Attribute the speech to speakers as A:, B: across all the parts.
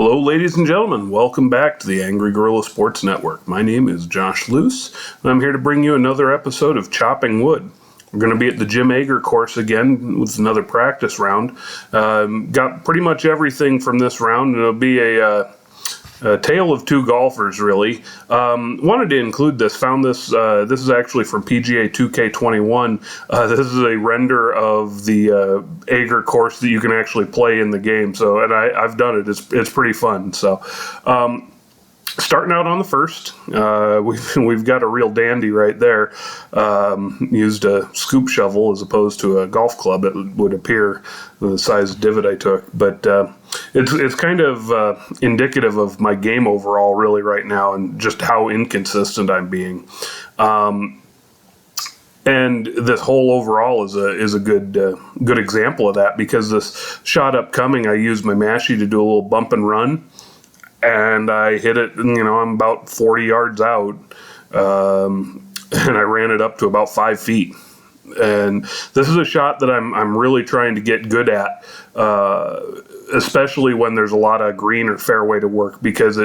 A: Hello, ladies and gentlemen. Welcome back to the Angry Gorilla Sports Network. My name is Josh Luce, and I'm here to bring you another episode of Chopping Wood. We're going to be at the Jim Ager course again with another practice round. Got pretty much everything from this round, and it'll be a tale of two golfers, really. Wanted to include this. Found this. This is actually from PGA 2K21. This is a render of the Ager course that you can actually play in the game. So, and I've done it. It's pretty fun. So, starting out on the first, we've got a real dandy right there. Used a scoop shovel as opposed to a golf club. It would appear the size divot I took, but it's kind of indicative of my game overall, really, right now, and just how inconsistent I'm being. And this hole overall is a good example of that, because this shot upcoming, I used my mashie to do a little bump and run. And I hit it, I'm about 40 yards out, and I ran it up to about 5 feet. And this is a shot that I'm really trying to get good at, especially when there's a lot of green or fairway to work, because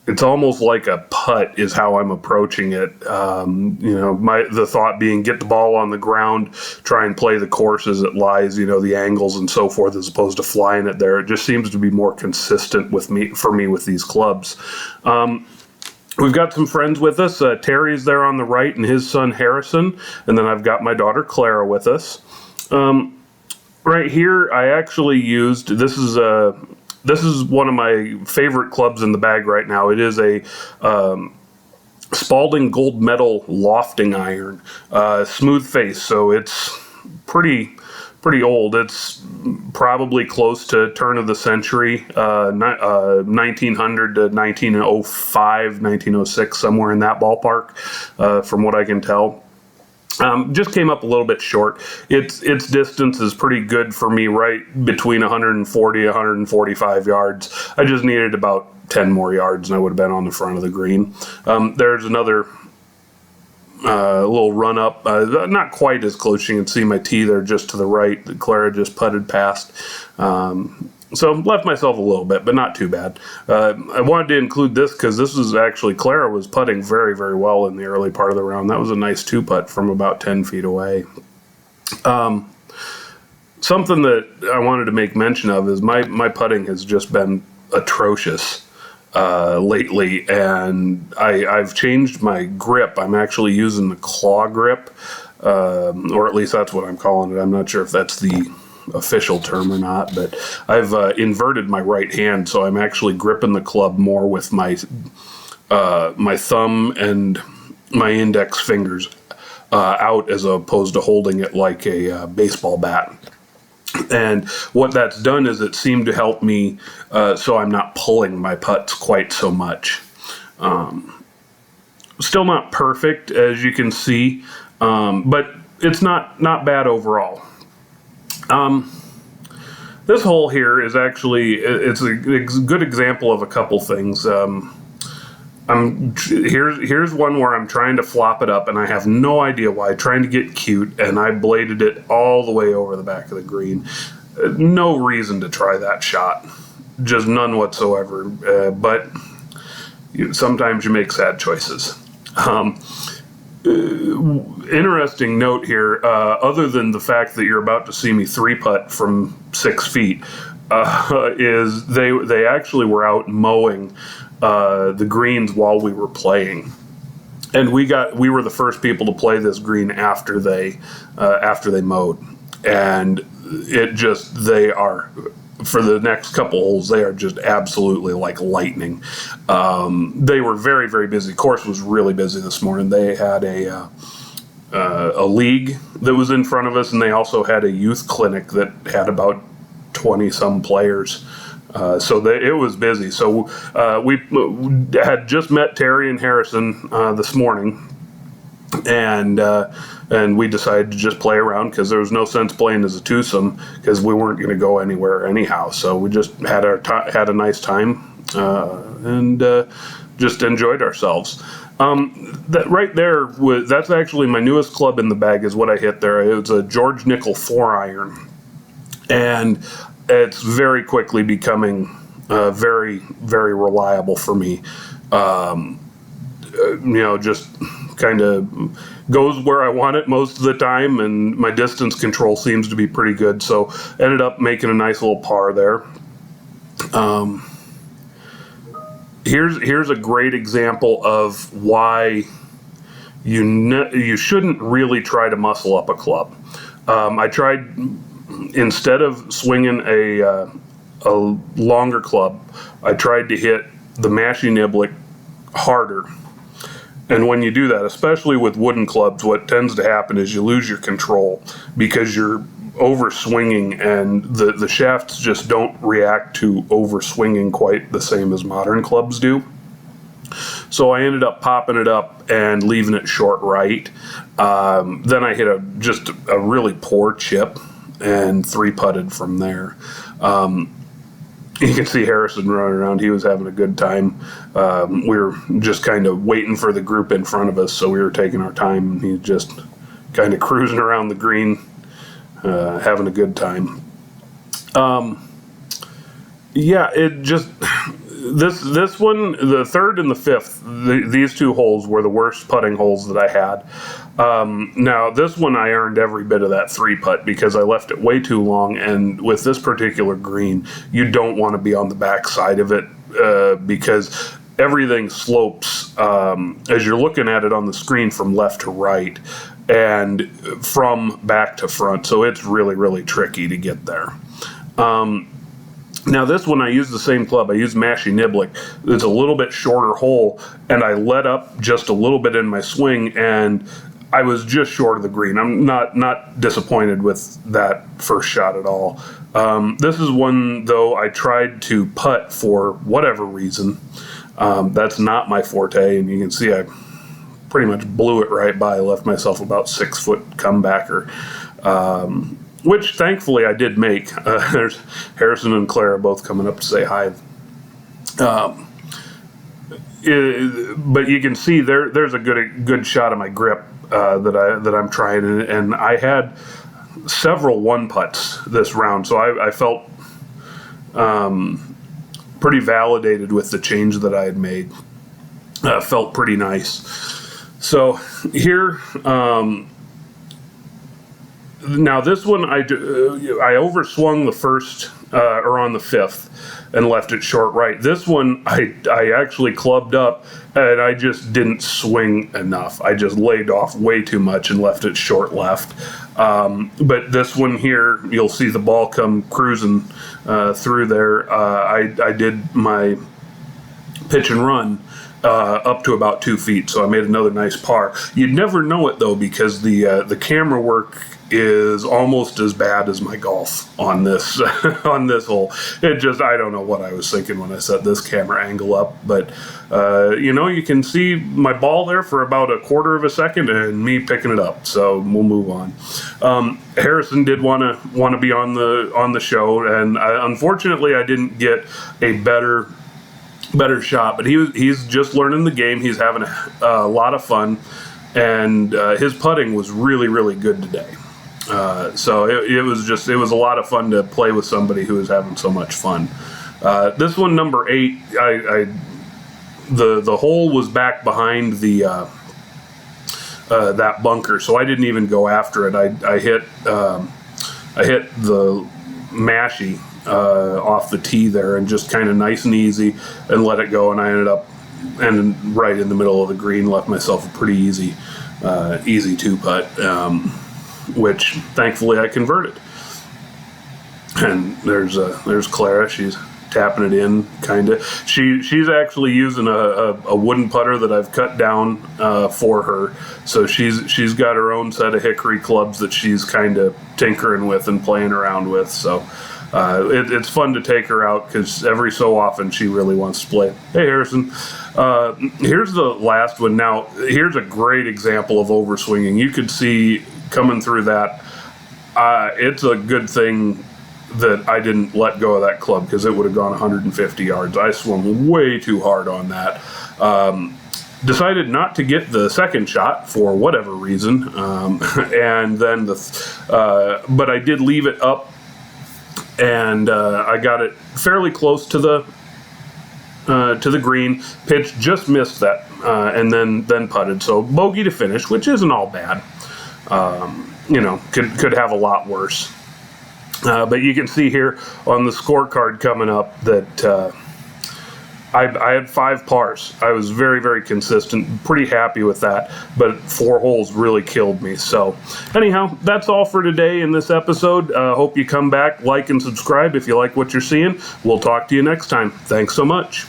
A: it's almost like a putt is how I'm approaching it. The thought being get the ball on the ground, try and play the course as it lies, the angles and so forth, as opposed to flying it there. It just seems to be more consistent for me with these clubs. We've got some friends with us. Terry's there on the right and his son Harrison. And then I've got my daughter Clara with us. Right here, I actually used, this is one of my favorite clubs in the bag right now. It is a Spalding Gold Medal lofting iron, smooth face, so it's pretty old. It's probably close to turn of the century, 1900 to 1905, 1906, somewhere in that ballpark, from what I can tell. Just came up a little bit short. Its distance is pretty good for me, right between 140 145 yards. I just needed about 10 more yards and I would have been on the front of the green. There's another little run up, not quite as close. You can see my tee there just to the right that Clara just putted past. So left myself a little bit, but not too bad. I wanted to include this because this was actually, Clara was putting very, very well in the early part of the round. That was a nice two putt from about 10 feet away. Something that I wanted to make mention of is my putting has just been atrocious lately, and I've changed my grip. I'm actually using the claw grip, or at least that's what I'm calling it. I'm not sure if that's the official term or not, but I've inverted my right hand, so I'm actually gripping the club more with my thumb and my index fingers out, as opposed to holding it like a baseball bat. And what that's done is it seemed to help me so I'm not pulling my putts quite so much. Still not perfect, as you can see, but it's not bad overall. This hole here is actually, it's a good example of a couple things. Here's one where I'm trying to flop it up and I have no idea why, trying to get cute, and I bladed it all the way over the back of the green. No reason to try that shot, just none whatsoever, but sometimes you make sad choices. Interesting note here, other than the fact that you're about to see me three putt from 6 feet, is they actually were out mowing the greens while we were playing, and we were the first people to play this green after they mowed, and they are, for the next couple holes, they are just absolutely like lightning. They were very, very busy. Course was really busy this morning. They had a league that was in front of us, and they also had a youth clinic that had about 20 some players. So it was busy. So we had just met Terry and Harrison this morning, and we decided to just play around because there was no sense playing as a twosome because we weren't going to go anywhere anyhow. So we just had a nice time and just enjoyed ourselves. That right there that's actually my newest club in the bag is what I hit there. It was a George Nickel 4-iron, and it's very quickly becoming very, very reliable for me. Just kind of goes where I want it most of the time, and my distance control seems to be pretty good. So ended up making a nice little par there. Here's a great example of why you shouldn't really try to muscle up a club. I tried, instead of swinging a longer club, I tried to hit the mashie niblick harder. And when you do that, especially with wooden clubs, what tends to happen is you lose your control because you're over swinging, and the shafts just don't react to over swinging quite the same as modern clubs do. So I ended up popping it up and leaving it short right. Then I hit just a really poor chip and 3-putted from there. You can see Harrison running around. He was having a good time. We were just kind of waiting for the group in front of us, so we were taking our time. He just kind of cruising around the green, having a good time. This one, the third and the fifth, these two holes were the worst putting holes that I had. Now, this one I earned every bit of that 3-putt because I left it way too long, and with this particular green, you don't want to be on the back side of it because everything slopes as you're looking at it on the screen from left to right and from back to front, so it's really, really tricky to get there. Now this one I used the same club. I used mashie niblick. It's a little bit shorter hole, and I let up just a little bit in my swing, and I was just short of the green. I'm not disappointed with that first shot at all. This is one, though, I tried to putt for whatever reason. That's not my forte, and you can see I pretty much blew it right by. I left myself about 6-foot comebacker. Which thankfully I did make. There's Harrison and Clara both coming up to say hi. But you can see there's a good shot of my grip that I'm trying, and I had several 1-putts this round, so I felt pretty validated with the change that I had made. Felt pretty nice. So here. Now this one, I overswung the first, or on the fifth, and left it short right. This one, I actually clubbed up, and I just didn't swing enough. I just laid off way too much and left it short left. But this one here, you'll see the ball come cruising through there. I did my pitch and run up to about 2 feet, so I made another nice par. You'd never know it though, because the camera work is almost as bad as my golf on this on this hole. It just, I don't know what I was thinking when I set this camera angle up, but you can see my ball there for about a quarter of a second and me picking it up. So we'll move on. Harrison did want to be on the show, and unfortunately I didn't get a better shot, but he's just learning the game. He's having a lot of fun, and his putting was really, really good today. So it was a lot of fun to play with somebody who was having so much fun. This one, number 8, the hole was back behind the that bunker, so I didn't even go after it. I hit the mashie off the tee there, and just kind of nice and easy, and let it go, and I ended up right in the middle of the green. Left myself a pretty easy 2-putt, which thankfully I converted. And there's Clara. She's tapping it in, kind of. She's actually using a wooden putter that I've cut down for her. So she's got her own set of Hickory clubs that she's kind of tinkering with and playing around with. So it's fun to take her out, because every so often she really wants to play. Hey, Harrison. Here's the last one. Now, here's a great example of overswinging. You could see coming through that. It's a good thing that I didn't let go of that club, because it would have gone 150 yards. I swung way too hard on that. Decided not to get the second shot for whatever reason, and then but I did leave it up and I got it fairly close to the green. Pitch just missed that, and then putted. So bogey to finish, which isn't all bad. Could have a lot worse. But you can see here on the scorecard coming up that I had 5 pars. I was very, very consistent, pretty happy with that, but 4 holes really killed me. So anyhow, that's all for today in this episode. Hope you come back, like, and subscribe if you like what you're seeing. We'll talk to you next time. Thanks so much.